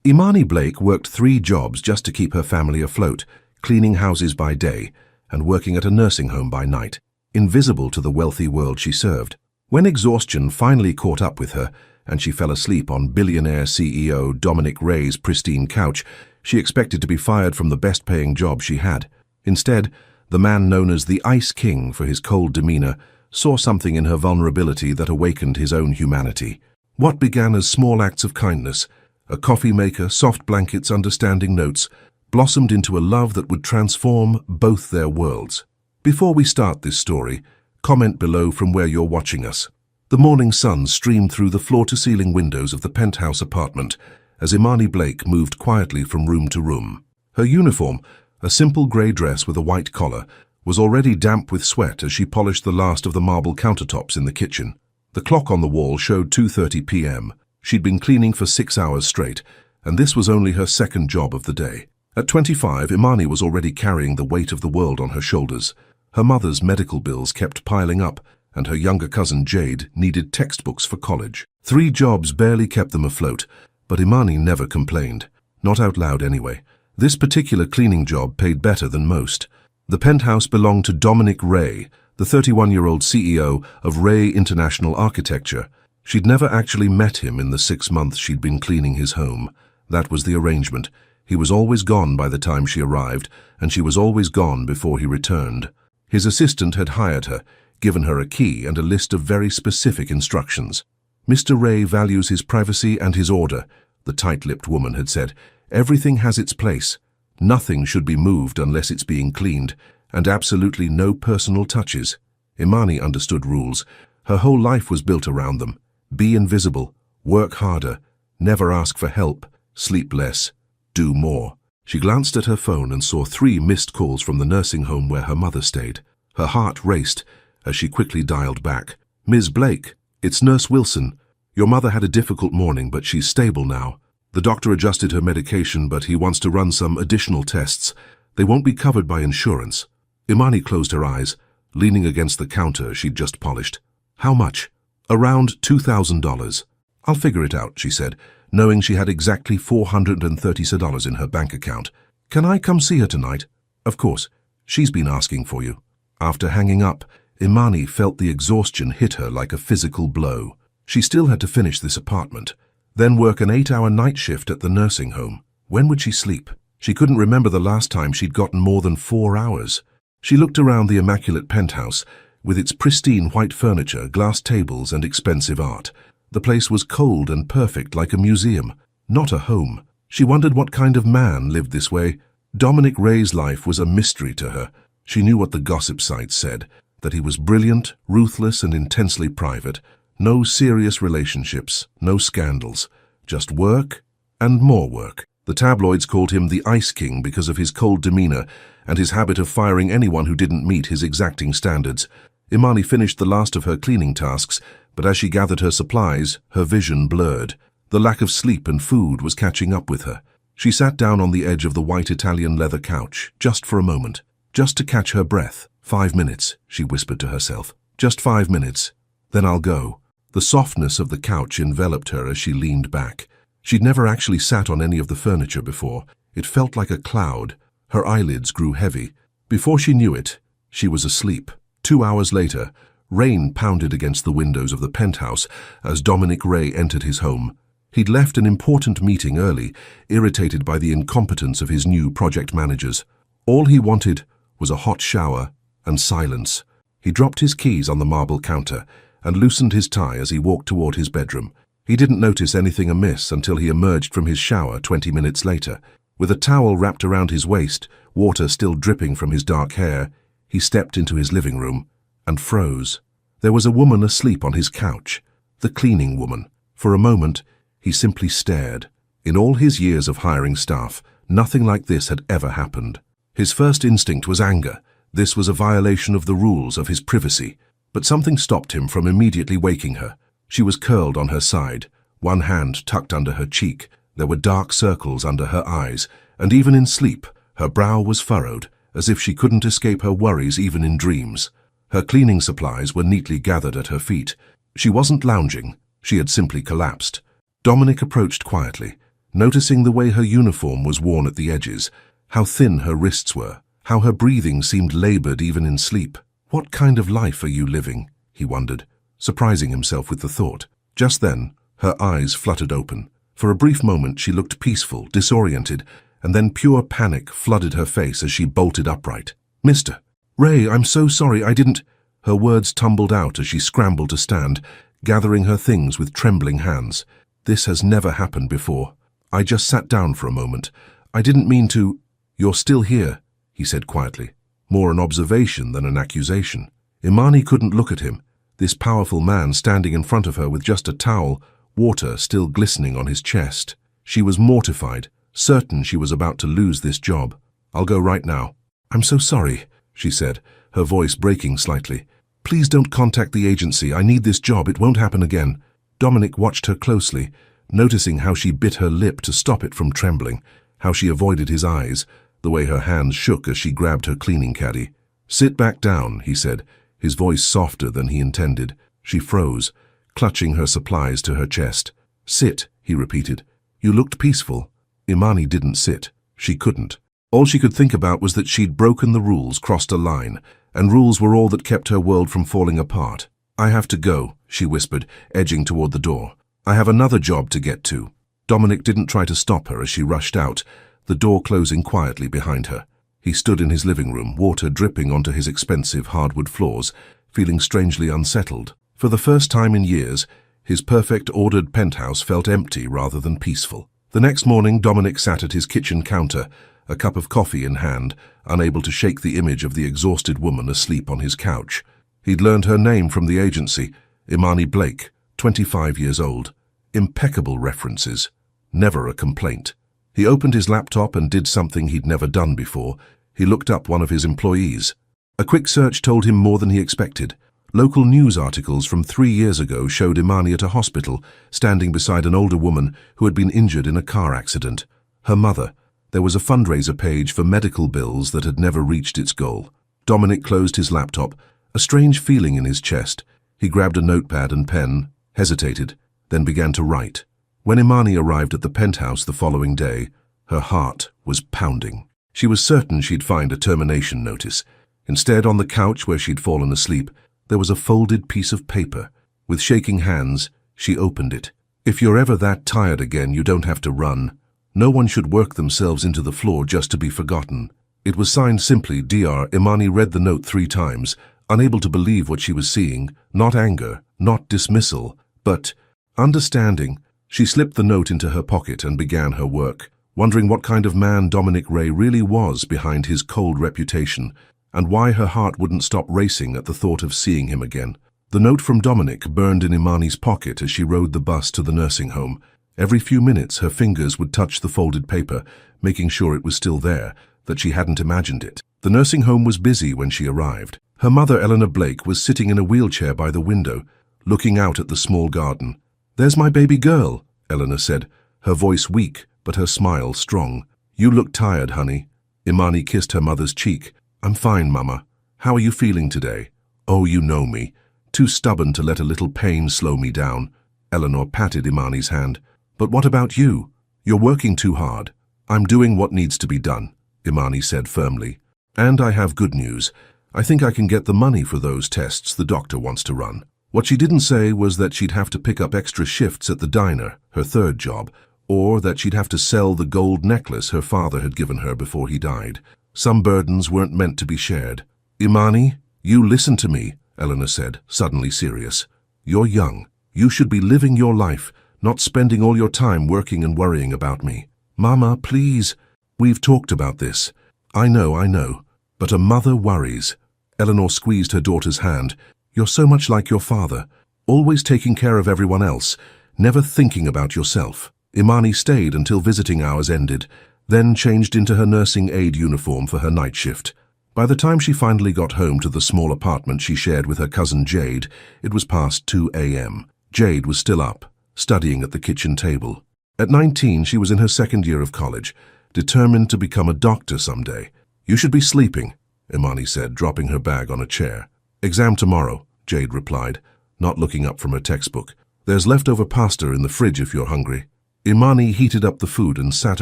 Imani Blake worked 3 jobs just to keep her family afloat, cleaning houses by day and working at a nursing home by night, invisible to the wealthy world she served. When exhaustion finally caught up with her and she fell asleep on billionaire CEO Dominic Ray's pristine couch, she expected to be fired from the best-paying job she had. Instead, the man known as the Ice King for his cold demeanor saw something in her vulnerability that awakened his own humanity. What began as small acts of kindness, a coffee maker, soft blankets, understanding notes, blossomed into a love that would transform both their worlds. Before we start this story, comment below from where you're watching us. The morning sun streamed through the floor-to-ceiling windows of the penthouse apartment as Imani Blake moved quietly from room to room. Her uniform, a simple grey dress with a white collar, was already damp with sweat as she polished the last of the marble countertops in the kitchen. The clock on the wall showed 2:30 p.m. She'd been cleaning for 6 hours straight, and this was only her second job of the day. At 25, Imani was already carrying the weight of the world on her shoulders. Her mother's medical bills kept piling up, and her younger cousin Jade needed textbooks for college. 3 jobs barely kept them afloat, but Imani never complained. Not out loud anyway. This particular cleaning job paid better than most. The penthouse belonged to Dominic Ray, the 31-year-old CEO of Ray International Architecture. She'd never actually met him in the 6 months she'd been cleaning his home. That was the arrangement. He was always gone by the time she arrived, and she was always gone before he returned. His assistant had hired her, given her a key and a list of very specific instructions. "Mr. Ray values his privacy and his order," the tight-lipped woman had said. "Everything has its place. Nothing should be moved unless it's being cleaned, and absolutely no personal touches." Imani understood rules. Her whole life was built around them. Be invisible, work harder, never ask for help, sleep less, do more. She glanced at her phone and saw 3 missed calls from the nursing home where her mother stayed. Her heart raced as she quickly dialed back. "Ms. Blake, it's Nurse Wilson. Your mother had a difficult morning, but she's stable now. The doctor adjusted her medication, but he wants to run some additional tests. They won't be covered by insurance." Imani closed her eyes, leaning against the counter she'd just polished. "How much?" "Around $2,000. "I'll figure it out," she said, knowing she had exactly $430 in her bank account. "Can I come see her tonight?" "Of course. She's been asking for you." After hanging up, Imani felt the exhaustion hit her like a physical blow. She still had to finish this apartment, then work an 8-hour night shift at the nursing home. When would she sleep? She couldn't remember the last time she'd gotten more than 4 hours. She looked around the immaculate penthouse, with its pristine white furniture, glass tables, and expensive art. The place was cold and perfect, like a museum, not a home. She wondered what kind of man lived this way. Dominic Ray's life was a mystery to her. She knew what the gossip sites said, that he was brilliant, ruthless, and intensely private. No serious relationships, no scandals, just work and more work. The tabloids called him the Ice King because of his cold demeanor and his habit of firing anyone who didn't meet his exacting standards. Imani finished the last of her cleaning tasks, but as she gathered her supplies, her vision blurred. The lack of sleep and food was catching up with her. She sat down on the edge of the white Italian leather couch, just for a moment, just to catch her breath. 5 minutes, she whispered to herself. Just 5 minutes. Then I'll go. The softness of the couch enveloped her as she leaned back. She'd never actually sat on any of the furniture before. It felt like a cloud. Her eyelids grew heavy. Before she knew it, she was asleep. 2 hours later, rain pounded against the windows of the penthouse as Dominic Ray entered his home. He'd left an important meeting early, irritated by the incompetence of his new project managers. All he wanted was a hot shower and silence. He dropped his keys on the marble counter and loosened his tie as he walked toward his bedroom. He didn't notice anything amiss until he emerged from his shower 20 minutes later. With a towel wrapped around his waist, water still dripping from his dark hair, he stepped into his living room and froze. There was a woman asleep on his couch, the cleaning woman. For a moment, he simply stared. In all his years of hiring staff, nothing like this had ever happened. His first instinct was anger. This was a violation of the rules of his privacy. But something stopped him from immediately waking her. She was curled on her side, one hand tucked under her cheek. There were dark circles under her eyes, and even in sleep, her brow was furrowed, as if she couldn't escape her worries even in dreams. Her cleaning supplies were neatly gathered at her feet. She wasn't lounging, she had simply collapsed. Dominic approached quietly, noticing the way her uniform was worn at the edges, how thin her wrists were, how her breathing seemed labored even in sleep. What kind of life are you living? He wondered, surprising himself with the thought. Just then, her eyes fluttered open. For a brief moment she looked peaceful, disoriented, and then pure panic flooded her face as she bolted upright. "Mr. Ray, I'm so sorry, I didn't—" Her words tumbled out as she scrambled to stand, gathering her things with trembling hands. "This has never happened before. I just sat down for a moment. I didn't mean to—" "You're still here," he said quietly, more an observation than an accusation. Imani couldn't look at him, this powerful man standing in front of her with just a towel, water still glistening on his chest. She was mortified, certain she was about to lose this job. "I'll go right now." "I'm so sorry," she said, her voice breaking slightly. "Please don't contact the agency. I need this job. It won't happen again." Dominic watched her closely, noticing how she bit her lip to stop it from trembling, how she avoided his eyes, the way her hands shook as she grabbed her cleaning caddy. "Sit back down," he said, his voice softer than he intended. She froze, clutching her supplies to her chest. "Sit," he repeated. "You looked peaceful." Imani didn't sit. She couldn't. All she could think about was that she'd broken the rules, crossed a line, and rules were all that kept her world from falling apart. "I have to go," she whispered, edging toward the door. "I have another job to get to." Dominic didn't try to stop her as she rushed out, the door closing quietly behind her. He stood in his living room, water dripping onto his expensive hardwood floors, feeling strangely unsettled. For the first time in years, his perfect ordered penthouse felt empty rather than peaceful. The next morning, Dominic sat at his kitchen counter, a cup of coffee in hand, unable to shake the image of the exhausted woman asleep on his couch. He'd learned her name from the agency, Imani Blake, 25 years old. Impeccable references. Never a complaint. He opened his laptop and did something he'd never done before. He looked up one of his employees. A quick search told him more than he expected. Local news articles from 3 years ago showed Imani at a hospital, standing beside an older woman who had been injured in a car accident. Her mother. There was a fundraiser page for medical bills that had never reached its goal. Dominic closed his laptop, a strange feeling in his chest. He grabbed a notepad and pen, hesitated, then began to write. When Imani arrived at the penthouse the following day, her heart was pounding. She was certain she'd find a termination notice. Instead, on the couch where she'd fallen asleep, there was a folded piece of paper. With shaking hands, she opened it. "If you're ever that tired again, you don't have to run. No one should work themselves into the floor just to be forgotten." It was signed simply, Dr. Imani read the note 3 times, unable to believe what she was seeing. Not anger, not dismissal, but understanding. She slipped the note into her pocket and began her work, wondering what kind of man Dominic Ray really was behind his cold reputation, and why her heart wouldn't stop racing at the thought of seeing him again. The note from Dominic burned in Imani's pocket as she rode the bus to the nursing home. Every few minutes her fingers would touch the folded paper, making sure it was still there, that she hadn't imagined it. The nursing home was busy when she arrived. Her mother, Eleanor Blake, was sitting in a wheelchair by the window, looking out at the small garden. "There's my baby girl," Eleanor said, her voice weak but her smile strong. "You look tired, honey." Imani kissed her mother's cheek. "I'm fine, Mama. How are you feeling today?" "Oh, you know me. Too stubborn to let a little pain slow me down." Eleanor patted Imani's hand. "But what about you? You're working too hard." "I'm doing what needs to be done," Imani said firmly. "And I have good news. I think I can get the money for those tests the doctor wants to run." What she didn't say was that she'd have to pick up extra shifts at the diner, her 3rd job, or that she'd have to sell the gold necklace her father had given her before he died. Some burdens weren't meant to be shared. "Imani, you listen to me," Eleanor said, suddenly serious. "You're young. You should be living your life, not spending all your time working and worrying about me." "Mama, please." "We've talked about this. I know. But a mother worries." Eleanor squeezed her daughter's hand. "You're so much like your father, always taking care of everyone else, never thinking about yourself." Imani stayed until visiting hours ended, then changed into her nursing aide uniform for her night shift. By the time she finally got home to the small apartment she shared with her cousin Jade, it was past 2 a.m. Jade was still up, studying at the kitchen table. At 19, she was in her 2nd year of college, determined to become a doctor someday. "You should be sleeping," Imani said, dropping her bag on a chair. "Exam tomorrow," Jade replied, not looking up from her textbook. "There's leftover pasta in the fridge if you're hungry." Imani heated up the food and sat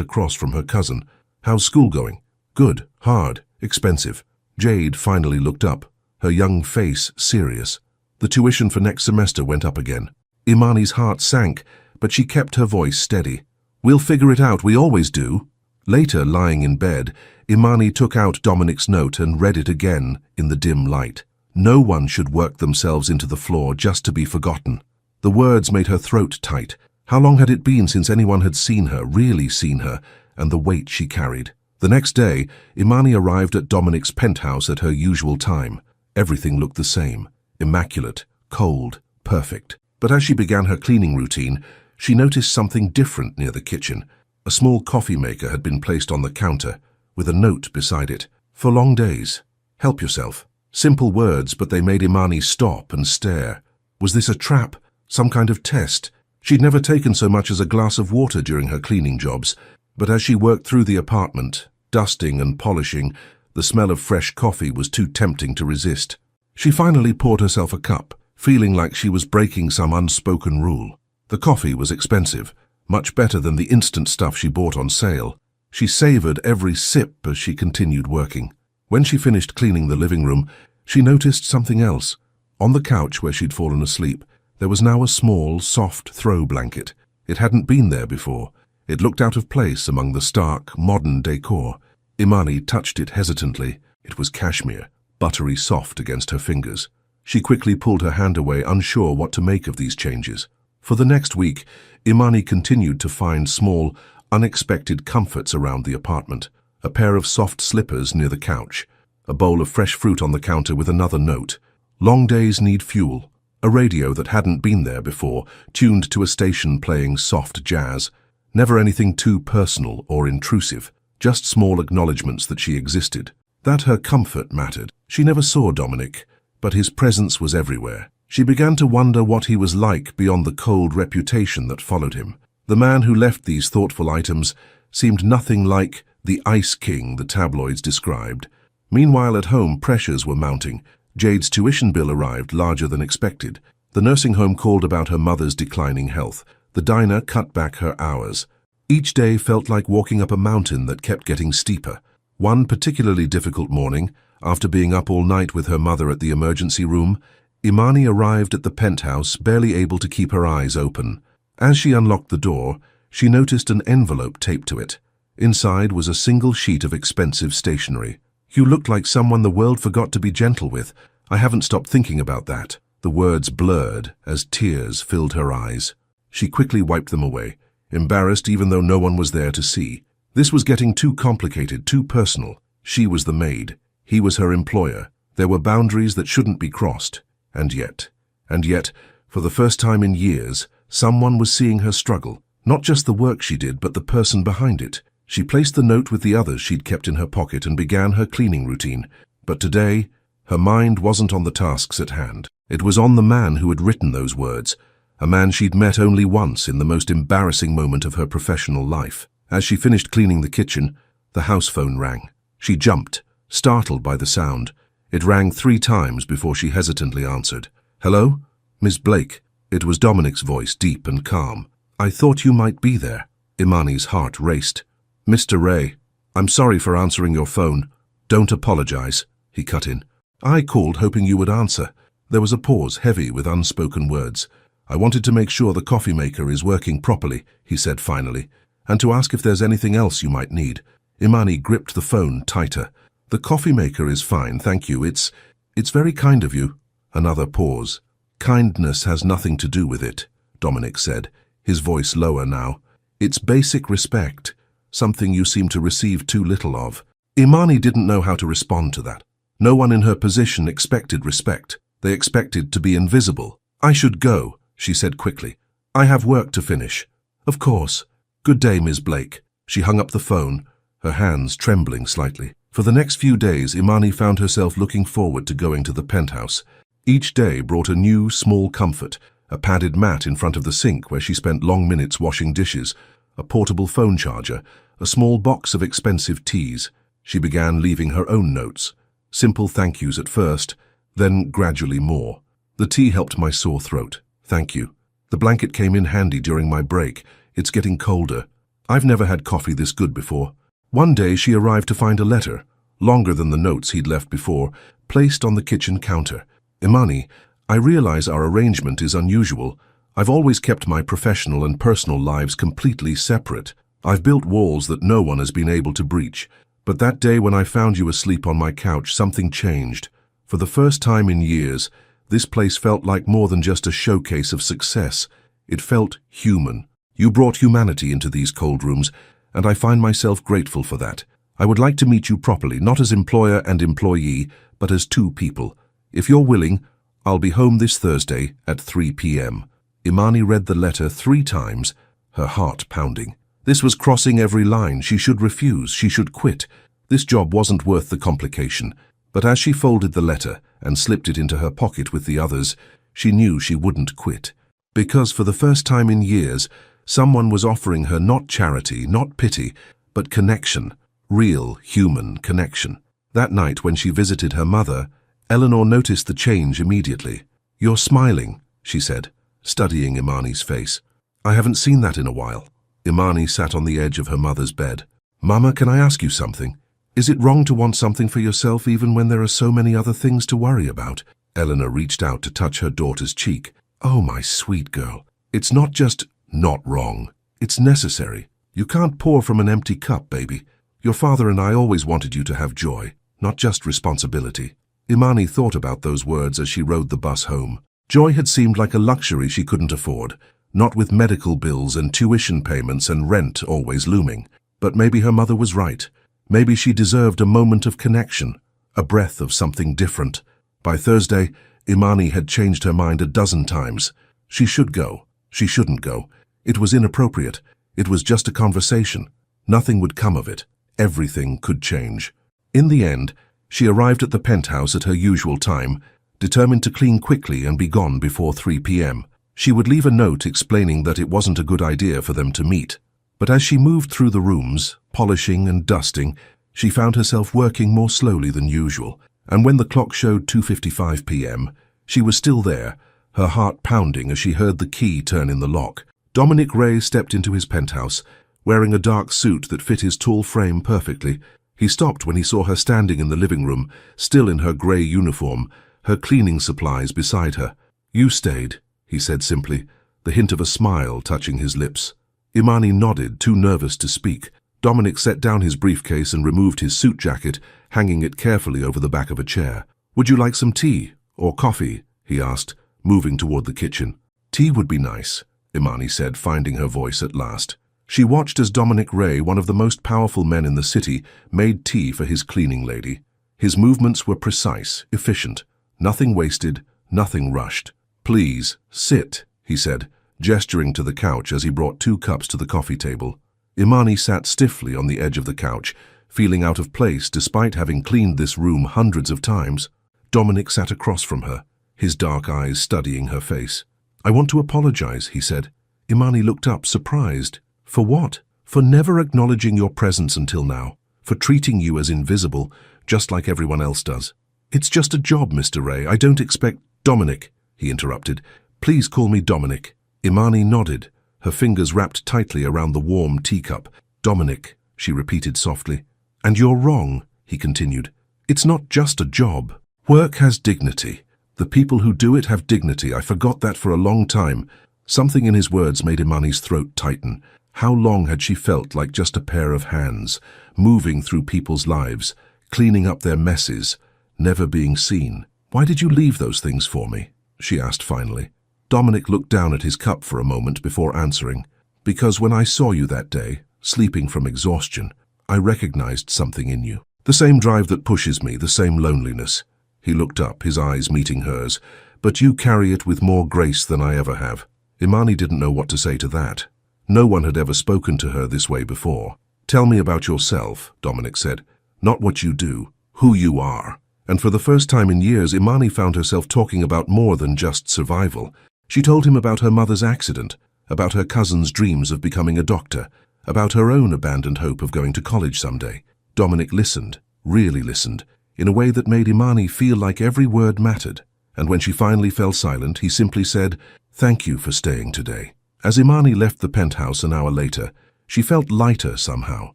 across from her cousin. How's school going? Good, hard, expensive. Jade finally looked up, her young face serious. The tuition for next semester went up again. Imani's heart sank, but she kept her voice steady. We'll figure it out, we always do. Later, lying in bed, Imani took out Dominic's note and read it again in the dim light. No one should work themselves into the floor just to be forgotten. The words made her throat tight. How long had it been since anyone had seen her, really seen her, and the weight she carried? The next day, Imani arrived at Dominic's penthouse at her usual time. Everything looked the same. Immaculate, cold, perfect. But as she began her cleaning routine, she noticed something different near the kitchen. A small coffee maker had been placed on the counter, with a note beside it. For long days. Help yourself. Simple words, but they made Imani stop and stare. Was this a trap? Some kind of test? She'd never taken so much as a glass of water during her cleaning jobs, but as she worked through the apartment, dusting and polishing, the smell of fresh coffee was too tempting to resist. She finally poured herself a cup, feeling like she was breaking some unspoken rule. The coffee was expensive, much better than the instant stuff she bought on sale. She savored every sip as she continued working. When she finished cleaning the living room, she noticed something else. On the couch where she'd fallen asleep, there was now a small, soft throw blanket. It hadn't been there before. It looked out of place among the stark, modern decor. Imani touched it hesitantly. It was cashmere, buttery soft against her fingers. She quickly pulled her hand away, unsure what to make of these changes. For the next week, Imani continued to find small, unexpected comforts around the apartment. A pair of soft slippers near the couch, a bowl of fresh fruit on the counter with another note. Long days need fuel. A radio that hadn't been there before, tuned to a station playing soft jazz. Never anything too personal or intrusive, just small acknowledgements that she existed. That her comfort mattered. She never saw Dominic, but his presence was everywhere. She began to wonder what he was like beyond the cold reputation that followed him. The man who left these thoughtful items seemed nothing like the Ice King the tabloids described. Meanwhile, at home, pressures were mounting. Jade's tuition bill arrived larger than expected. The nursing home called about her mother's declining health. The diner cut back her hours. Each day felt like walking up a mountain that kept getting steeper. One particularly difficult morning, after being up all night with her mother at the emergency room, Imani arrived at the penthouse, barely able to keep her eyes open. As she unlocked the door, she noticed an envelope taped to it. Inside was a single sheet of expensive stationery. You looked like someone the world forgot to be gentle with. I haven't stopped thinking about that. The words blurred as tears filled her eyes. She quickly wiped them away, embarrassed even though no one was there to see. This was getting too complicated, too personal. She was the maid. He was her employer. There were boundaries that shouldn't be crossed. And yet, for the first time in years, someone was seeing her struggle. Not just the work she did, but the person behind it. She placed the note with the others she'd kept in her pocket and began her cleaning routine. But today, her mind wasn't on the tasks at hand. It was on the man who had written those words, a man she'd met only once in the most embarrassing moment of her professional life. As she finished cleaning the kitchen, the house phone rang. She jumped, startled by the sound. It rang 3 times before she hesitantly answered. Hello? Miss Blake. It was Dominic's voice, deep and calm. I thought you might be there. Imani's heart raced. Mr. Ray, I'm sorry for answering your phone. Don't apologize, he cut in. I called hoping you would answer. There was a pause, heavy with unspoken words. I wanted to make sure the coffee maker is working properly, he said finally, and to ask if there's anything else you might need. Imani gripped the phone tighter. The coffee maker is fine, thank you. It's very kind of you. Another pause. Kindness has nothing to do with it, Dominic said, his voice lower now. It's basic respect, something you seem to receive too little of. Imani didn't know how to respond to that. No one in her position expected respect. They expected to be invisible. I should go, she said quickly. I have work to finish. Of course. Good day, Ms. Blake. She hung up the phone, her hands trembling slightly. For the next few days, Imani found herself looking forward to going to the penthouse. Each day brought a new, small comfort, a padded mat in front of the sink where she spent long minutes washing dishes, a portable phone charger, a small box of expensive teas. She began leaving her own notes. Simple thank yous at first, then gradually more. The tea helped my sore throat. Thank you. The blanket came in handy during my break. It's getting colder. I've never had coffee this good before. One day she arrived to find a letter, longer than the notes he'd left before, placed on the kitchen counter. Imani, I realize our arrangement is unusual. I've always kept my professional and personal lives completely separate. I've built walls that no one has been able to breach. But that day when I found you asleep on my couch, something changed. For the first time in years, this place felt like more than just a showcase of success. It felt human. You brought humanity into these cold rooms, and I find myself grateful for that. I would like to meet you properly, not as employer and employee, but as two people. If you're willing, I'll be home this Thursday at 3 p.m. Imani read the letter 3 times, her heart pounding. This was crossing every line. She should refuse. She should quit. This job wasn't worth the complication. But as she folded the letter and slipped it into her pocket with the others, she knew she wouldn't quit. Because for the first time in years, someone was offering her not charity, not pity, but connection. Real, human connection. That night when she visited her mother, Eleanor noticed the change immediately. "You're smiling," she said, studying Imani's face. "I haven't seen that in a while." Imani sat on the edge of her mother's bed. "Mama, can I ask you something? Is it wrong to want something for yourself even when there are so many other things to worry about?" Eleanor reached out to touch her daughter's cheek. "Oh, my sweet girl. It's not just not wrong. It's necessary. You can't pour from an empty cup, baby. Your father and I always wanted you to have joy, not just responsibility." Imani thought about those words as she rode the bus home. Joy had seemed like a luxury she couldn't afford, not with medical bills and tuition payments and rent always looming. But maybe her mother was right. Maybe she deserved a moment of connection, a breath of something different. By Thursday, Imani had changed her mind a dozen times. She should go. She shouldn't go. It was inappropriate. It was just a conversation. Nothing would come of it. Everything could change. In the end, she arrived at the penthouse at her usual time, determined to clean quickly and be gone before 3 p.m. She would leave a note explaining that it wasn't a good idea for them to meet. But as she moved through the rooms, polishing and dusting, she found herself working more slowly than usual. And when the clock showed 2:55 p.m., she was still there, her heart pounding as she heard the key turn in the lock. Dominic Ray stepped into his penthouse, wearing a dark suit that fit his tall frame perfectly. He stopped when he saw her standing in the living room, still in her grey uniform, her cleaning supplies beside her. "You stayed," he said simply, the hint of a smile touching his lips. Imani nodded, too nervous to speak. Dominic set down his briefcase and removed his suit jacket, hanging it carefully over the back of a chair. "Would you like some tea or coffee?" he asked, moving toward the kitchen. "Tea would be nice," Imani said, finding her voice at last. She watched as Dominic Ray, one of the most powerful men in the city, made tea for his cleaning lady. His movements were precise, efficient. Nothing wasted, nothing rushed. "Please, sit," he said, gesturing to the couch as he brought 2 cups to the coffee table. Imani sat stiffly on the edge of the couch, feeling out of place despite having cleaned this room hundreds of times. Dominic sat across from her, his dark eyes studying her face. "I want to apologize," he said. Imani looked up, surprised. "For what?" "For never acknowledging your presence until now, for treating you as invisible, just like everyone else does." "It's just a job, Mr. Ray. I don't expect—" "Dominic," he interrupted. "Please call me Dominic." Imani nodded, her fingers wrapped tightly around the warm teacup. "Dominic," she repeated softly. "And you're wrong," he continued. "It's not just a job. Work has dignity. The people who do it have dignity. I forgot that for a long time." Something in his words made Imani's throat tighten. How long had she felt like just a pair of hands, moving through people's lives, cleaning up their messes, never being seen? "Why did you leave those things for me?" she asked finally. Dominic looked down at his cup for a moment before answering. "Because when I saw you that day, sleeping from exhaustion, I recognized something in you. The same drive that pushes me, the same loneliness." He looked up, his eyes meeting hers. "But you carry it with more grace than I ever have." Imani didn't know what to say to that. No one had ever spoken to her this way before. "Tell me about yourself," Dominic said. "Not what you do, who you are." And for the first time in years, Imani found herself talking about more than just survival. She told him about her mother's accident, about her cousin's dreams of becoming a doctor, about her own abandoned hope of going to college someday. Dominic listened, really listened, in a way that made Imani feel like every word mattered. And when she finally fell silent, he simply said, "Thank you for staying today." As Imani left the penthouse an hour later, she felt lighter somehow,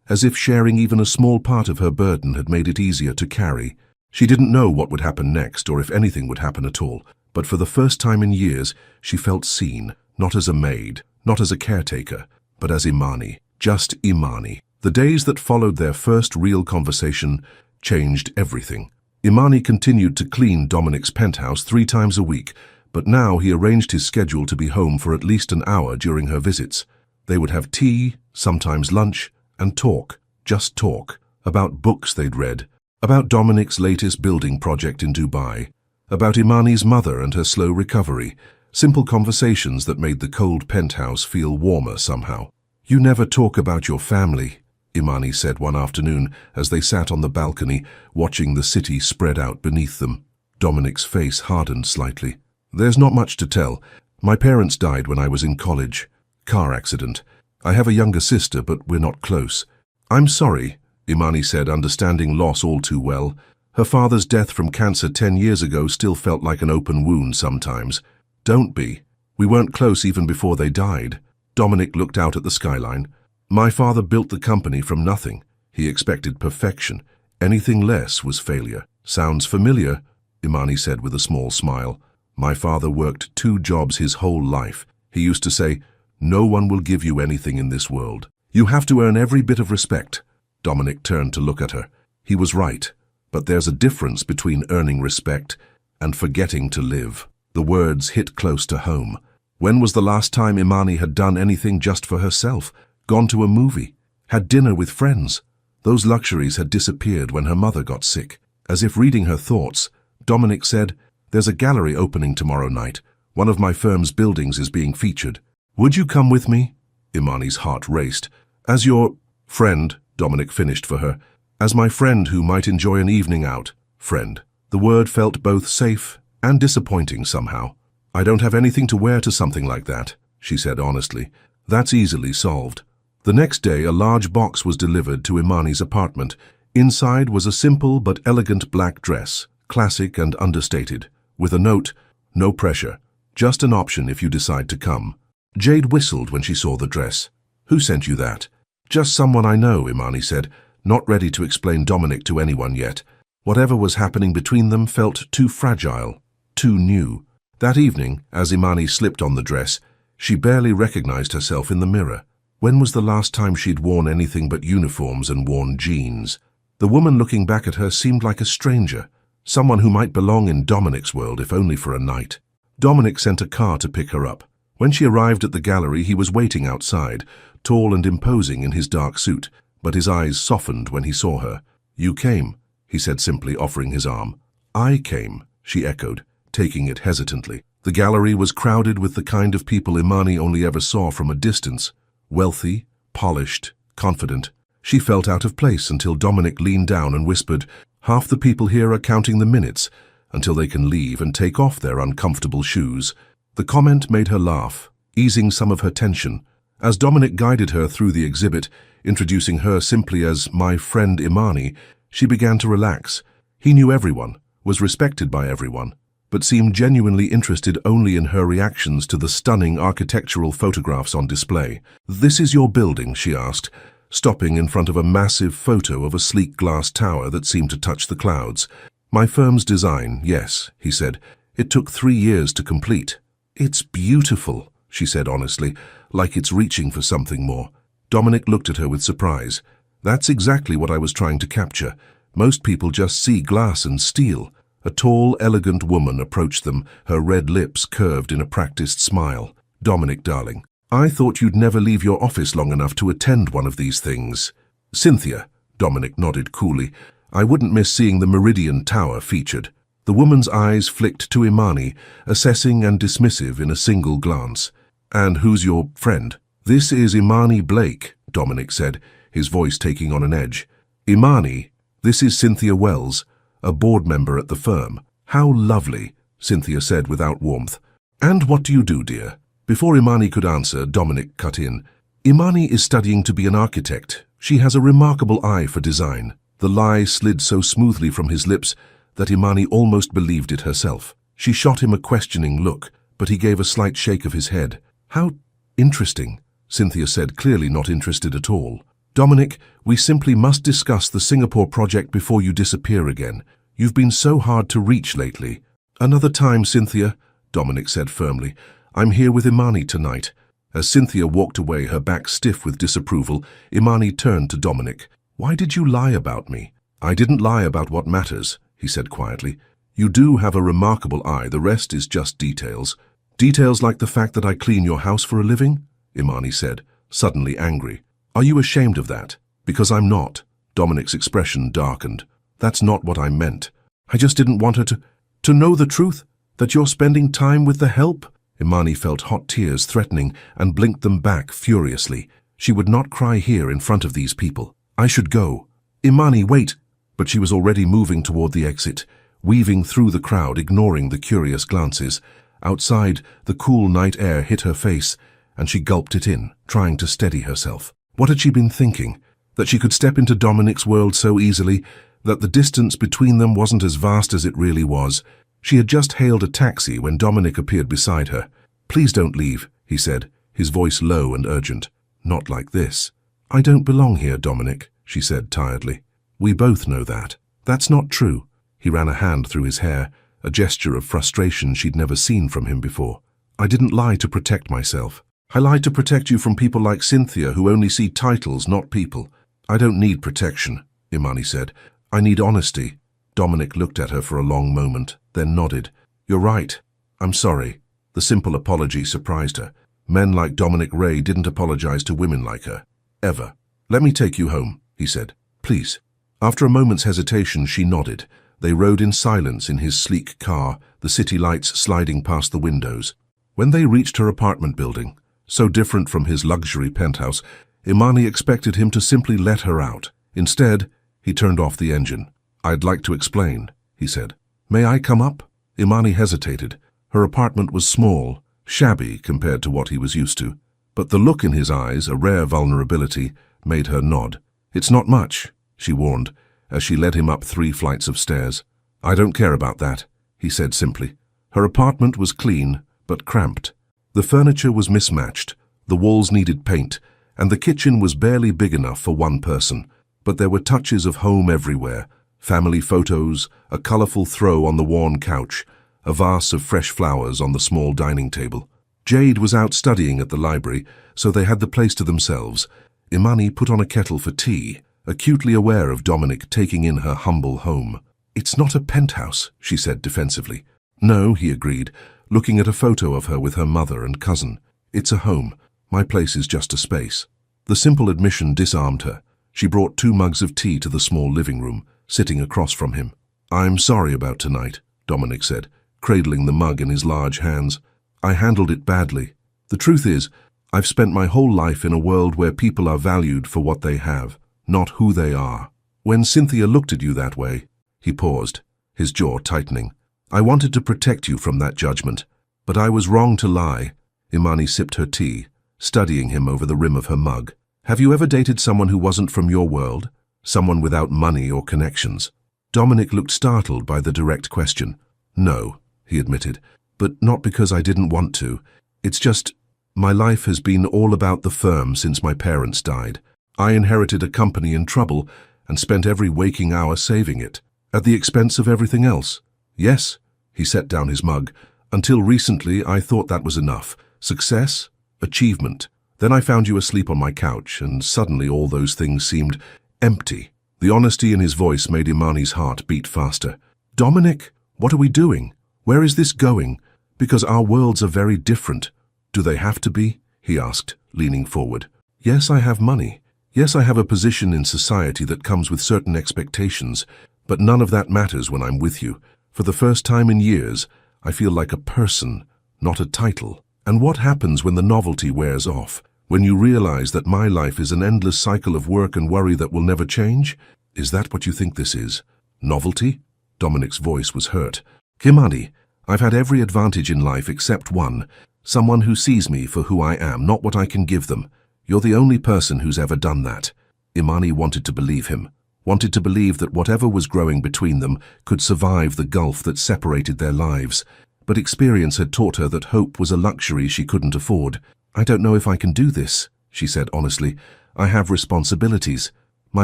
as if sharing even a small part of her burden had made it easier to carry. She didn't know what would happen next or if anything would happen at all, but for the first time in years, she felt seen, not as a maid, not as a caretaker, but as Imani, just Imani. The days that followed their first real conversation changed everything. Imani continued to clean Dominic's penthouse 3 times a week, but now he arranged his schedule to be home for at least an hour during her visits. They would have tea, sometimes lunch, and talk, just talk, about books they'd read, about Dominic's latest building project in Dubai, about Imani's mother and her slow recovery, simple conversations that made the cold penthouse feel warmer somehow. "You never talk about your family," Imani said one afternoon as they sat on the balcony, watching the city spread out beneath them. Dominic's face hardened slightly. "There's not much to tell. My parents died when I was in college. Car accident. I have a younger sister, but we're not close." "I'm sorry," Imani said, understanding loss all too well. Her father's death from cancer 10 years ago still felt like an open wound sometimes. "Don't be. We weren't close even before they died." Dominic looked out at the skyline. "My father built the company from nothing. He expected perfection. Anything less was failure." "Sounds familiar," Imani said with a small smile. "My father worked 2 jobs his whole life. He used to say, 'No one will give you anything in this world. You have to earn every bit of respect.'" Dominic turned to look at her. He was right, but there's a difference between earning respect and forgetting to live. The words hit close to home. When was the last time Imani had done anything just for herself? Gone to a movie? Had dinner with friends? Those luxuries had disappeared when her mother got sick. As if reading her thoughts, Dominic said, "There's a gallery opening tomorrow night. One of my firm's buildings is being featured. Would you come with me?" Imani's heart raced. "As your friend," Dominic finished for her. "As my friend who might enjoy an evening out." Friend. The word felt both safe and disappointing somehow. "I don't have anything to wear to something like that," she said honestly. "That's easily solved." The next day, a large box was delivered to Imani's apartment. Inside was a simple but elegant black dress, classic and understated, with a note, "No pressure, just an option if you decide to come." Jade whistled when she saw the dress. "Who sent you that?" "Just someone I know," Imani said, not ready to explain Dominic to anyone yet. Whatever was happening between them felt too fragile, too new. That evening, as Imani slipped on the dress, she barely recognized herself in the mirror. When was the last time she'd worn anything but uniforms and worn jeans? The woman looking back at her seemed like a stranger, someone who might belong in Dominic's world if only for a night. Dominic sent a car to pick her up. When she arrived at the gallery, he was waiting outside, tall and imposing in his dark suit, but his eyes softened when he saw her. "You came," he said simply, offering his arm. "I came," she echoed, taking it hesitantly. The gallery was crowded with the kind of people Imani only ever saw from a distance. Wealthy, polished, confident. She felt out of place until Dominic leaned down and whispered, "Half the people here are counting the minutes until they can leave and take off their uncomfortable shoes." The comment made her laugh, easing some of her tension. As Dominic guided her through the exhibit, introducing her simply as "my friend Imani," she began to relax. He knew everyone, was respected by everyone, but seemed genuinely interested only in her reactions to the stunning architectural photographs on display. "This is your building?" she asked, stopping in front of a massive photo of a sleek glass tower that seemed to touch the clouds. "My firm's design, yes," he said. "It took 3 years to complete." "It's beautiful," she said honestly, like it's reaching for something more. Dominic looked at her with surprise. "That's exactly what I was trying to capture. Most people just see glass and steel." A tall, elegant woman approached them, her red lips curved in a practiced smile. "Dominic, darling, I thought you'd never leave your office long enough to attend one of these things." "Cynthia," Dominic nodded coolly, "I wouldn't miss seeing the Meridian Tower featured." The woman's eyes flicked to Imani, assessing and dismissive in a single glance. "And who's your friend?" "This is Imani Blake," Dominic said, his voice taking on an edge. "Imani, this is Cynthia Wells, a board member at the firm." "How lovely," Cynthia said without warmth. "And what do you do, dear?" Before Imani could answer, Dominic cut in. "Imani is studying to be an architect. She has a remarkable eye for design." The lie slid so smoothly from his lips that Imani almost believed it herself. She shot him a questioning look, but he gave a slight shake of his head. "How Interesting, Cynthia said, clearly not interested at all. Dominic, we simply must discuss the Singapore project before you disappear again. You've been so hard to reach lately. Another time, Cynthia, Dominic said firmly. I'm here with Imani tonight. As Cynthia walked away, her back stiff with disapproval, Imani turned to Dominic. Why did you lie about me? I didn't lie about what matters, he said quietly. You do have a remarkable eye, the rest is just details. Details like the fact that I clean your house for a living? Imani said, suddenly angry. Are you ashamed of that? Because I'm not. Dominic's expression darkened. That's not what I meant. I just didn't want her to know the truth, that you're spending time with the help. Imani felt hot tears threatening and blinked them back furiously. She would not cry here in front of these people. I should go. Imani, wait. But she was already moving toward the exit, weaving through the crowd, ignoring the curious glances. Outside, the cool night air hit her face, and she gulped it in, trying to steady herself. What had she been thinking? That she could step into Dominic's world so easily, that the distance between them wasn't as vast as it really was. She had just hailed a taxi when Dominic appeared beside her. Please don't leave, he said, his voice low and urgent. Not like this. I don't belong here, Dominic, she said tiredly. We both know that. That's not true. He ran a hand through his hair, a gesture of frustration she'd never seen from him before. I didn't lie to protect myself. I lied to protect you from people like Cynthia who only see titles, not people. I don't need protection, Imani said. I need honesty. Dominic looked at her for a long moment, then nodded. You're right. I'm sorry. The simple apology surprised her. Men like Dominic Ray didn't apologize to women like her. Ever. Let me take you home, he said. Please. After a moment's hesitation, she nodded. They rode in silence in his sleek car, the city lights sliding past the windows. When they reached her apartment building, so different from his luxury penthouse, Imani expected him to simply let her out. Instead, he turned off the engine. I'd like to explain, he said. May I come up? Imani hesitated. Her apartment was small, shabby compared to what he was used to. But the look in his eyes, a rare vulnerability, made her nod. It's not much, she warned, as she led him up 3 flights of stairs. I don't care about that, he said simply. Her apartment was clean, but cramped. The furniture was mismatched, the walls needed paint, and the kitchen was barely big enough for one person. But there were touches of home everywhere. Family photos, a colorful throw on the worn couch, a vase of fresh flowers on the small dining table. Jade was out studying at the library, so they had the place to themselves. Imani put on a kettle for tea, acutely aware of Dominic taking in her humble home. It's not a penthouse, she said defensively. No, he agreed, looking at a photo of her with her mother and cousin. It's a home. My place is just a space. The simple admission disarmed her. She brought 2 mugs of tea to the small living room, sitting across from him. I'm sorry about tonight, Dominic said, cradling the mug in his large hands. I handled it badly. The truth is, I've spent my whole life in a world where people are valued for what they have, not who they are. When Cynthia looked at you that way, he paused, his jaw tightening. I wanted to protect you from that judgment, but I was wrong to lie. Imani sipped her tea, studying him over the rim of her mug. Have you ever dated someone who wasn't from your world? Someone without money or connections? Dominic looked startled by the direct question. No, he admitted, but not because I didn't want to. It's just, my life has been all about the firm since my parents died. I inherited a company in trouble and spent every waking hour saving it, at the expense of everything else. Yes, he set down his mug. Until recently, I thought that was enough. Success, achievement. Then I found you asleep on my couch, and suddenly all those things seemed empty. The honesty in his voice made Imani's heart beat faster. Dominic, what are we doing? Where is this going? Because our worlds are very different. Do they have to be? He asked, leaning forward. Yes, I have money. Yes, I have a position in society that comes with certain expectations, but none of that matters when I'm with you. For the first time in years, I feel like a person, not a title. And what happens when the novelty wears off? When you realize that my life is an endless cycle of work and worry that will never change? Is that what you think this is? Novelty? Dominic's voice was hurt. Imani, I've had every advantage in life except one. Someone who sees me for who I am, not what I can give them. You're the only person who's ever done that. Imani wanted to believe him. Wanted to believe that whatever was growing between them could survive the gulf that separated their lives. But experience had taught her that hope was a luxury she couldn't afford. I don't know if I can do this, she said honestly. I have responsibilities. My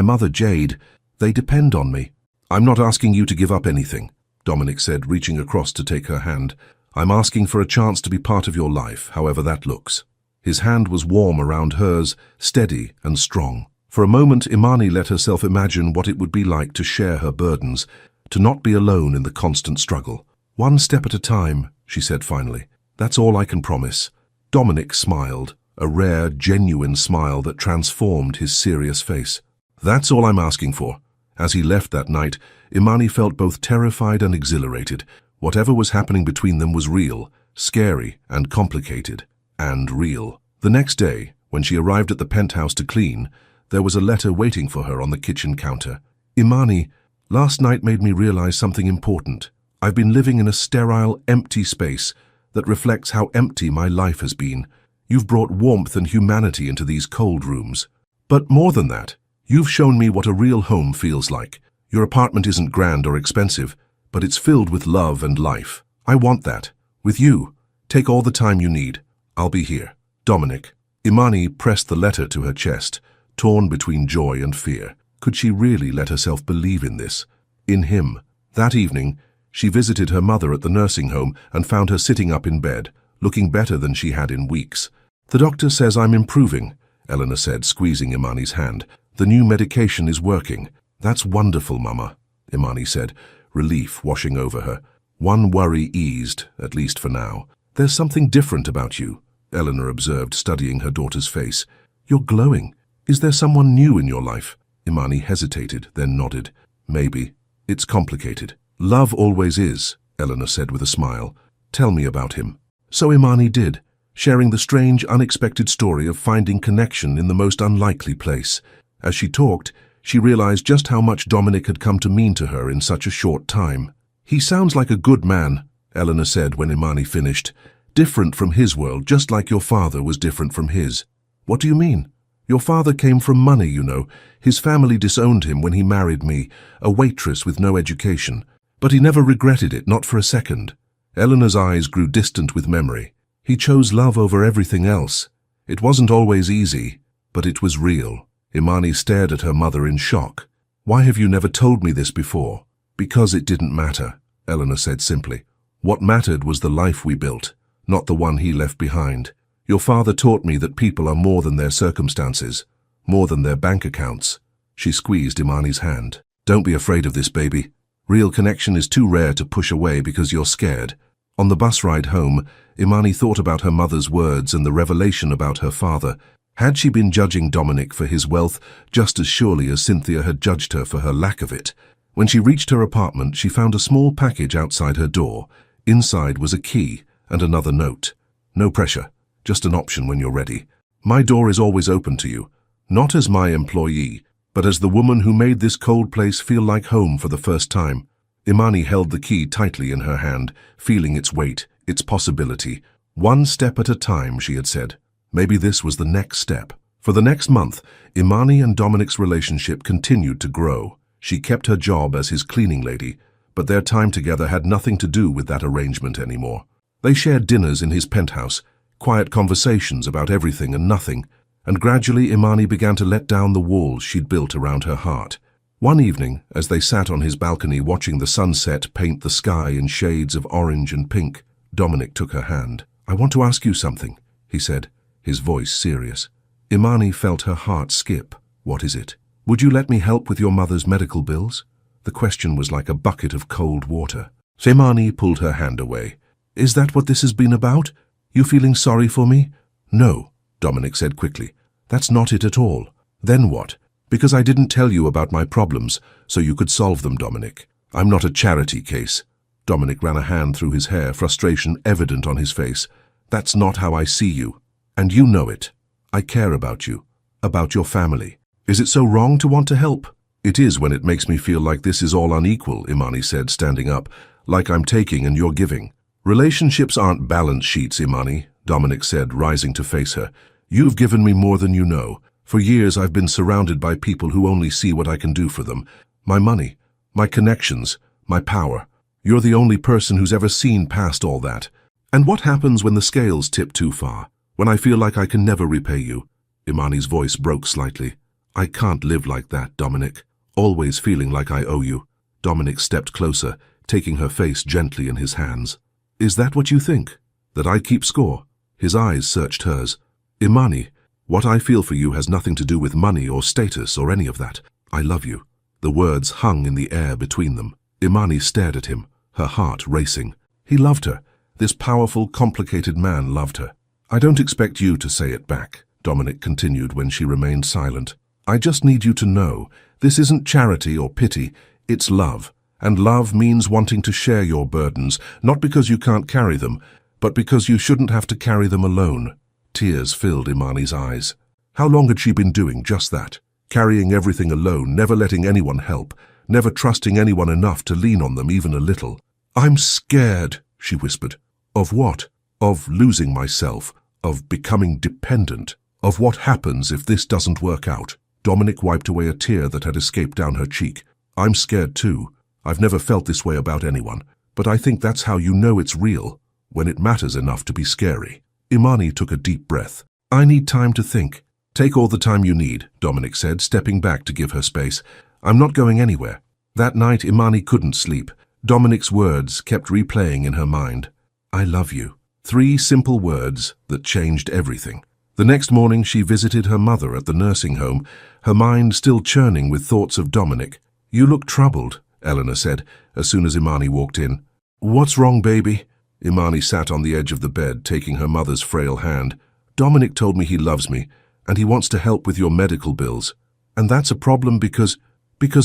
mother, Jade, they depend on me. I'm not asking you to give up anything, Dominic said, reaching across to take her hand. I'm asking for a chance to be part of your life, however that looks. His hand was warm around hers, steady and strong. For a moment, Imani let herself imagine what it would be like to share her burdens, to not be alone in the constant struggle. One step at a time, she said finally. That's all I can promise. Dominic smiled, a rare, genuine smile that transformed his serious face. That's all I'm asking for. As he left that night, Imani felt both terrified and exhilarated. Whatever was happening between them was real, scary and complicated, and real. The next day, when she arrived at the penthouse to clean, there was a letter waiting for her on the kitchen counter. Imani, last night made me realize something important. I've been living in a sterile, empty space that reflects how empty my life has been. You've brought warmth and humanity into these cold rooms. But more than that, you've shown me what a real home feels like. Your apartment isn't grand or expensive, but it's filled with love and life. I want that. With you. Take all the time you need. I'll be here. Dominic. Imani pressed the letter to her chest, torn between joy and fear. Could she really let herself believe in this? In him. That evening, she visited her mother at the nursing home and found her sitting up in bed, looking better than she had in weeks. The doctor says I'm improving, Eleanor said, squeezing Imani's hand. The new medication is working. That's wonderful, Mama, Imani said, relief washing over her. One worry eased, at least for now. There's something different about you, Eleanor observed, studying her daughter's face. You're glowing. Is there someone new in your life? Imani hesitated, then nodded. Maybe. It's complicated. Love always is, Eleanor said with a smile. Tell me about him. So Imani did, sharing the strange, unexpected story of finding connection in the most unlikely place. As she talked, she realized just how much Dominic had come to mean to her in such a short time. He sounds like a good man, Eleanor said when Imani finished. Different from his world, just like your father was different from his. What do you mean? Your father came from money, you know. His family disowned him when he married me, a waitress with no education. But he never regretted it, not for a second. Eleanor's eyes grew distant with memory. He chose love over everything else. It wasn't always easy, but it was real. Imani stared at her mother in shock. Why have you never told me this before? Because it didn't matter, Eleanor said simply. What mattered was the life we built, not the one he left behind. Your father taught me that people are more than their circumstances, more than their bank accounts. She squeezed Imani's hand. Don't be afraid of this, baby. Real connection is too rare to push away because you're scared. On the bus ride home, Imani thought about her mother's words and the revelation about her father. Had she been judging Dominic for his wealth just as surely as Cynthia had judged her for her lack of it? When she reached her apartment, she found a small package outside her door. Inside was a key and another note. No pressure, just an option when you're ready. My door is always open to you, not as my employee, but as the woman who made this cold place feel like home for the first time. Imani held the key tightly in her hand, feeling its weight, its possibility. One step at a time, she had said. Maybe this was the next step. For the next month, Imani and Dominic's relationship continued to grow. She kept her job as his cleaning lady, but their time together had nothing to do with that arrangement anymore. They shared dinners in his penthouse, quiet conversations about everything and nothing, and gradually Imani began to let down the walls she'd built around her heart. One evening, as they sat on his balcony watching the sunset paint the sky in shades of orange and pink, Dominic took her hand. I want to ask you something, he said, his voice serious. Imani felt her heart skip. What is it? Would you let me help with your mother's medical bills? The question was like a bucket of cold water. Imani pulled her hand away. Is that what this has been about? You feeling sorry for me? No, Dominic said quickly. That's not it at all. Then what? Because I didn't tell you about my problems, so you could solve them, Dominic. I'm not a charity case. Dominic ran a hand through his hair, frustration evident on his face. That's not how I see you. And you know it. I care about you. About your family. Is it so wrong to want to help? It is when it makes me feel like this is all unequal, Imani said, standing up. Like I'm taking and you're giving. Relationships aren't balance sheets, Imani, Dominic said, rising to face her. You've given me more than you know. For years I've been surrounded by people who only see what I can do for them. My money, my connections, my power. You're the only person who's ever seen past all that. And what happens when the scales tip too far? When I feel like I can never repay you." Imani's voice broke slightly. "I can't live like that, Dominic. Always feeling like I owe you." Dominic stepped closer, taking her face gently in his hands. "Is that what you think? That I keep score?" His eyes searched hers. "Imani, what I feel for you has nothing to do with money or status or any of that. I love you." The words hung in the air between them. Imani stared at him, her heart racing. He loved her. This powerful, complicated man loved her. "I don't expect you to say it back," Dominic continued when she remained silent. "I just need you to know, this isn't charity or pity, it's love. And love means wanting to share your burdens, not because you can't carry them, but because you shouldn't have to carry them alone." Tears filled Imani's eyes. How long had she been doing just that? Carrying everything alone, never letting anyone help, never trusting anyone enough to lean on them even a little. "I'm scared," she whispered. "Of what?" "Of losing myself, of becoming dependent, of what happens if this doesn't work out." Dominic wiped away a tear that had escaped down her cheek. "I'm scared too. I've never felt this way about anyone, but I think that's how you know it's real, when it matters enough to be scary." Imani took a deep breath. "I need time to think." "Take all the time you need," Dominic said, stepping back to give her space. "I'm not going anywhere." That night Imani couldn't sleep. Dominic's words kept replaying in her mind. "I love you." 3 simple words that changed everything. The next morning she visited her mother at the nursing home, her mind still churning with thoughts of Dominic. "You look troubled," Eleanor said, as soon as Imani walked in. "What's wrong, baby?" Imani sat on the edge of the bed, taking her mother's frail hand. "Dominic told me he loves me, and he wants to help with your medical bills. And that's a problem because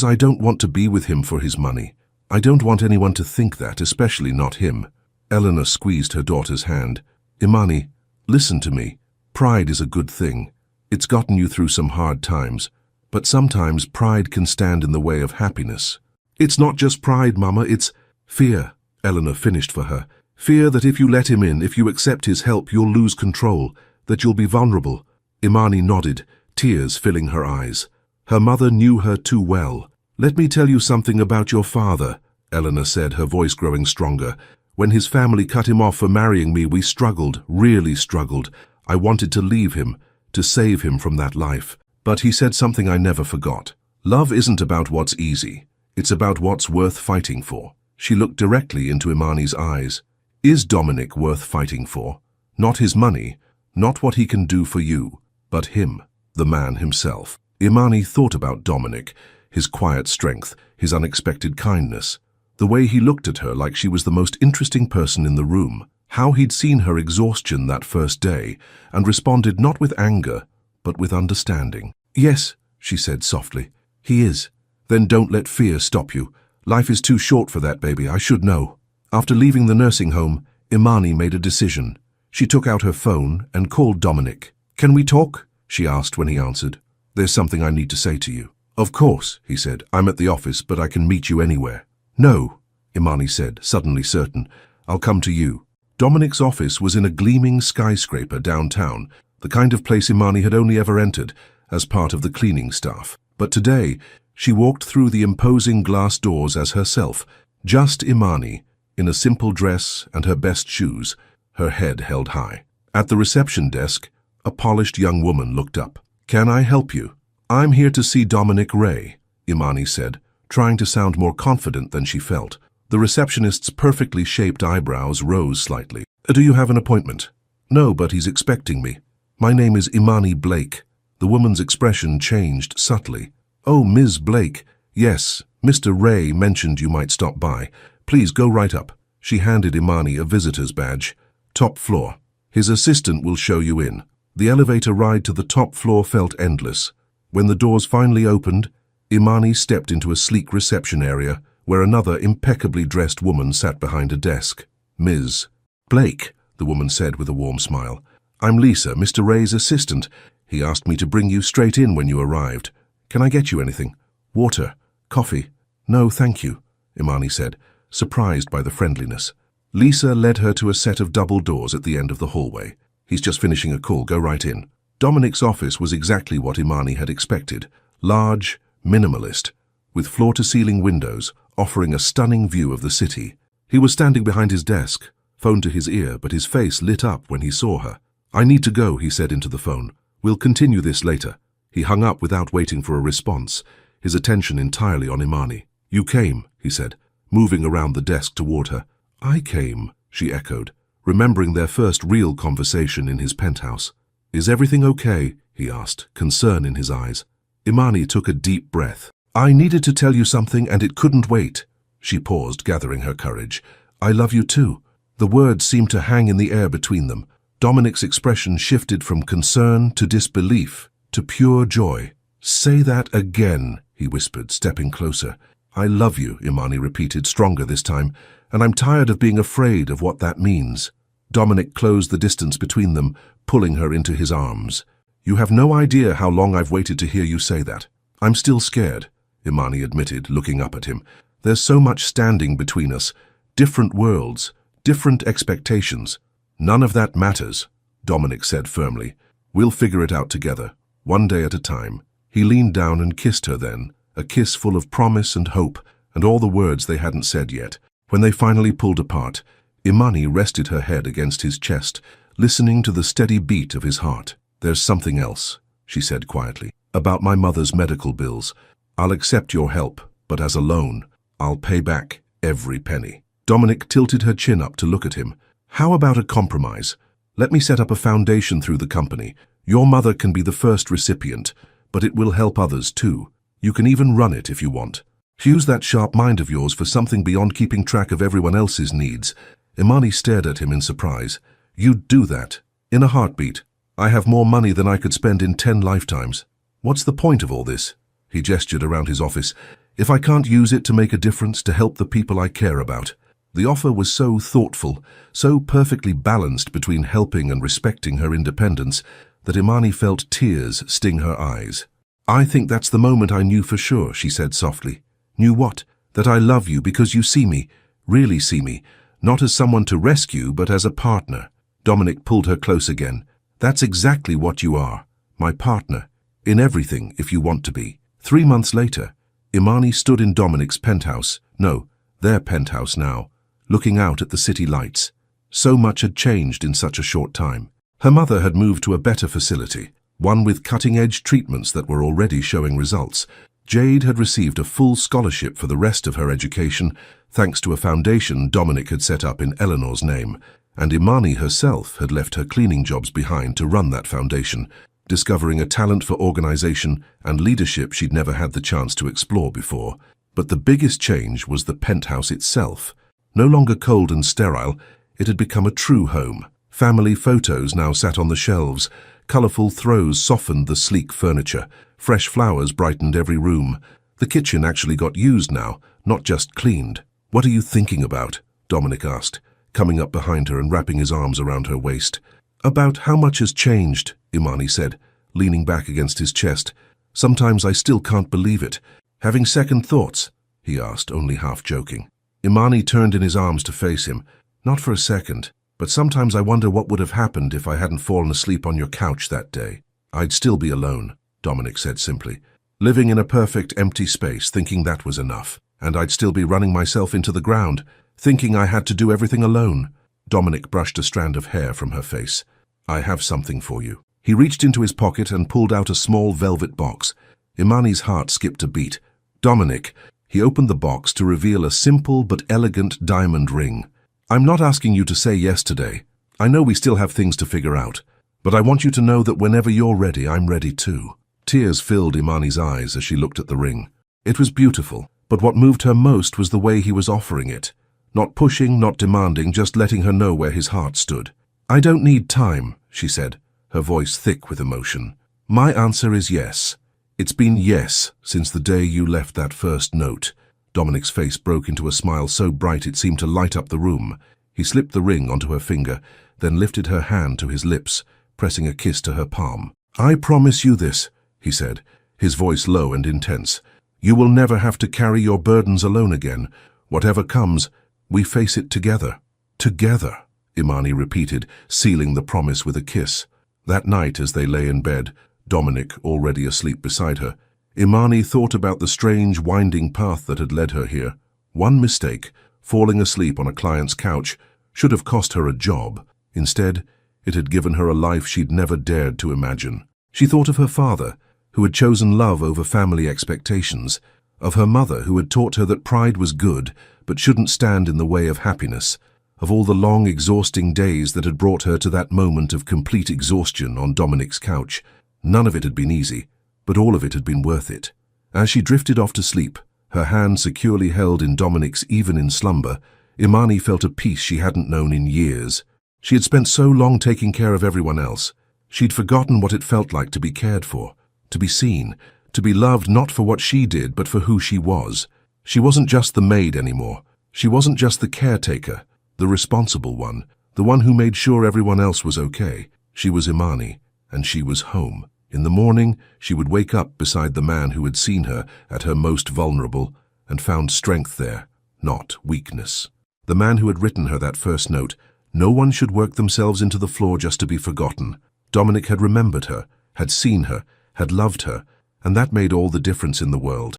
I don't want to be with him for his money. I don't want anyone to think that, especially not him." Eleanor squeezed her daughter's hand. "Imani, listen to me. Pride is a good thing. It's gotten you through some hard times. But sometimes pride can stand in the way of happiness." "It's not just pride, Mama, it's fear," Eleanor finished for her. "Fear that if you let him in, if you accept his help, you'll lose control, that you'll be vulnerable." Imani nodded, tears filling her eyes. Her mother knew her too well. "Let me tell you something about your father," Eleanor said, her voice growing stronger. "When his family cut him off for marrying me, we struggled, really struggled. I wanted to leave him, to save him from that life. But he said something I never forgot. Love isn't about what's easy. It's about what's worth fighting for." She looked directly into Imani's eyes. "Is Dominic worth fighting for? Not his money, not what he can do for you, but him, the man himself." Imani thought about Dominic, his quiet strength, his unexpected kindness, the way he looked at her like she was the most interesting person in the room, how he'd seen her exhaustion that first day and responded not with anger, but with understanding. "Yes," she said softly, "he is." "Then don't let fear stop you. Life is too short for that, baby, I should know." After leaving the nursing home, Imani made a decision. She took out her phone and called Dominic. "Can we talk?" she asked when he answered. "There's something I need to say to you." "Of course," he said. "I'm at the office, but I can meet you anywhere." "No," Imani said, suddenly certain. "I'll come to you." Dominic's office was in a gleaming skyscraper downtown, the kind of place Imani had only ever entered as part of the cleaning staff. But today, she walked through the imposing glass doors as herself, just Imani, in a simple dress and her best shoes, her head held high. At the reception desk, a polished young woman looked up. "Can I help you?" "I'm here to see Dominic Ray," Imani said, trying to sound more confident than she felt. The receptionist's perfectly shaped eyebrows rose slightly. "Do you have an appointment?" "No, but he's expecting me." "My name is Imani Blake." The woman's expression changed subtly. "Oh, Ms. Blake. Yes, Mr. Ray mentioned you might stop by. Please go right up." She handed Imani a visitor's badge. "Top floor. His assistant will show you in." The elevator ride to the top floor felt endless. When the doors finally opened, Imani stepped into a sleek reception area where another impeccably dressed woman sat behind a desk. "Ms. Blake," the woman said with a warm smile. "I'm Lisa, Mr. Ray's assistant. He asked me to bring you straight in when you arrived. Can I get you anything? Water? Coffee?" "No, thank you," Imani said, surprised by the friendliness. Lisa led her to a set of double doors at the end of the hallway. "He's just finishing a call, go right in." Dominic's office was exactly what Imani had expected. Large, minimalist, with floor-to-ceiling windows offering a stunning view of the city. He was standing behind his desk, phone to his ear, but his face lit up when he saw her. "I need to go," he said into the phone. "We'll continue this later." He hung up without waiting for a response, his attention entirely on Imani. "You came," he said, moving around the desk toward her. "I came," she echoed, remembering their first real conversation in his penthouse. "Is everything okay?" he asked, concern in his eyes. Imani took a deep breath. "I needed to tell you something and it couldn't wait." She paused, gathering her courage. "I love you too." The words seemed to hang in the air between them. Dominic's expression shifted from concern to disbelief to pure joy. "Say that again," he whispered, stepping closer. "I love you," Imani repeated, stronger this time, "and I'm tired of being afraid of what that means." Dominic closed the distance between them, pulling her into his arms. "You have no idea how long I've waited to hear you say that." "I'm still scared," Imani admitted, looking up at him. "There's so much standing between us. Different worlds, different expectations." "None of that matters," Dominic said firmly. "We'll figure it out together, one day at a time." He leaned down and kissed her then, a kiss full of promise and hope, and all the words they hadn't said yet. When they finally pulled apart, Imani rested her head against his chest, listening to the steady beat of his heart. "There's something else," she said quietly, "about my mother's medical bills. I'll accept your help, but as a loan, I'll pay back every penny." Dominic tilted her chin up to look at him. "How about a compromise? Let me set up a foundation through the company. Your mother can be the first recipient, but it will help others too. You can even run it if you want. Use that sharp mind of yours for something beyond keeping track of everyone else's needs." Imani stared at him in surprise. "You'd do that? In a heartbeat? I have more money than I could spend in 10 lifetimes. What's the point of all this?" He gestured around his office. "If I can't use it to make a difference, to help the people I care about." The offer was so thoughtful, so perfectly balanced between helping and respecting her independence, that Imani felt tears sting her eyes. "I think that's the moment I knew for sure," she said softly. "Knew what? That I love you because you see me, really see me, not as someone to rescue, but as a partner." Dominic pulled her close again. "That's exactly what you are, my partner, in everything if you want to be." 3 months later, Imani stood in Dominic's penthouse, no, their penthouse now, looking out at the city lights. So much had changed in such a short time. Her mother had moved to a better facility, one with cutting-edge treatments that were already showing results. Jade had received a full scholarship for the rest of her education, thanks to a foundation Dominic had set up in Eleanor's name, and Imani herself had left her cleaning jobs behind to run that foundation, discovering a talent for organization and leadership she'd never had the chance to explore before. But the biggest change was the penthouse itself. No longer cold and sterile, it had become a true home. Family photos now sat on the shelves, colorful throws softened the sleek furniture, fresh flowers brightened every room. The kitchen actually got used now, not just cleaned. "What are you thinking about?" Dominic asked, coming up behind her and wrapping his arms around her waist. "About how much has changed," Imani said, leaning back against his chest. "Sometimes I still can't believe it." "Having second thoughts?" he asked, only half joking. Imani turned in his arms to face him. "Not for a second, but sometimes I wonder what would have happened if I hadn't fallen asleep on your couch that day." "I'd still be alone," Dominic said simply, "living in a perfect empty space, thinking that was enough. And I'd still be running myself into the ground, thinking I had to do everything alone." Dominic brushed a strand of hair from her face. "I have something for you." He reached into his pocket and pulled out a small velvet box. Imani's heart skipped a beat. "Dominic." He opened the box to reveal a simple but elegant diamond ring. "I'm not asking you to say yes today. I know we still have things to figure out. But I want you to know that whenever you're ready, I'm ready too." Tears filled Imani's eyes as she looked at the ring. It was beautiful, but what moved her most was the way he was offering it. Not pushing, not demanding, just letting her know where his heart stood. "I don't need time," she said, her voice thick with emotion. "My answer is yes. It's been yes since the day you left that first note." Dominic's face broke into a smile so bright it seemed to light up the room. He slipped the ring onto her finger, then lifted her hand to his lips, pressing a kiss to her palm. "I promise you this," he said, his voice low and intense. "You will never have to carry your burdens alone again. Whatever comes, we face it together." "Together," Imani repeated, sealing the promise with a kiss. That night, as they lay in bed, Dominic already asleep beside her, Imani thought about the strange, winding path that had led her here. One mistake, falling asleep on a client's couch, should have cost her a job. Instead, It had given her a life she'd never dared to imagine. She thought of her father, who had chosen love over family expectations, of her mother who had taught her that pride was good but shouldn't stand in the way of happiness, of all the long, exhausting days that had brought her to that moment of complete exhaustion on Dominic's couch. None of it had been easy, but all of it had been worth it. As she drifted off to sleep, her hand securely held in Dominic's even in slumber, Imani felt a peace she hadn't known in years. She had spent so long taking care of everyone else. She'd forgotten what it felt like to be cared for, to be seen, to be loved not for what she did but for who she was. She wasn't just the maid anymore. She wasn't just the caretaker, the responsible one, the one who made sure everyone else was okay. She was Imani, and she was home. In the morning, she would wake up beside the man who had seen her at her most vulnerable and found strength there, not weakness. The man who had written her that first note, "No one should work themselves into the floor just to be forgotten." Dominic had remembered her, had seen her, had loved her, and that made all the difference in the world.